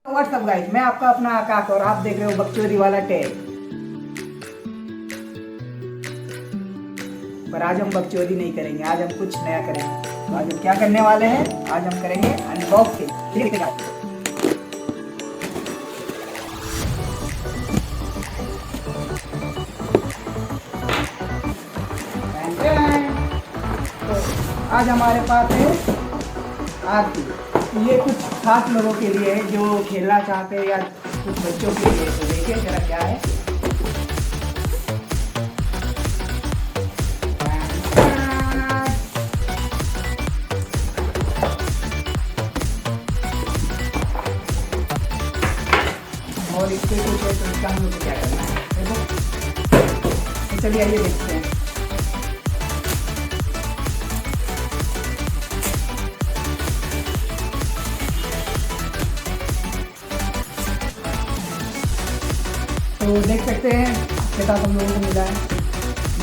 WhatsApp guys, मैं आपका अपना आकाश और आप देख रहे हो बकचोदी वाला टेल। पर आज हम बकचोदी नहीं करेंगे, आज हम कुछ नया करेंगे। तो आज हम क्या करने वाले हैं, आज हम करेंगे अनबॉक्सिंग। तो आज हमारे पास है आरती। ये कुछ खास लोगों के लिए है जो खेलना चाहते हैं या कुछ बच्चों के लिए। तो देखिए जरा क्या है। और इसके कुछ है तो इसका हम लोग क्या करना है देखो। तो चलिए आइए देखते हैं। तो देख सकते हैं इसके साथ हम लोगों को मिला है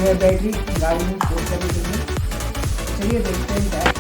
यह बैटरी गाड़ी में स्टोर करने के लिए। चलिए देखते हैं क्या है।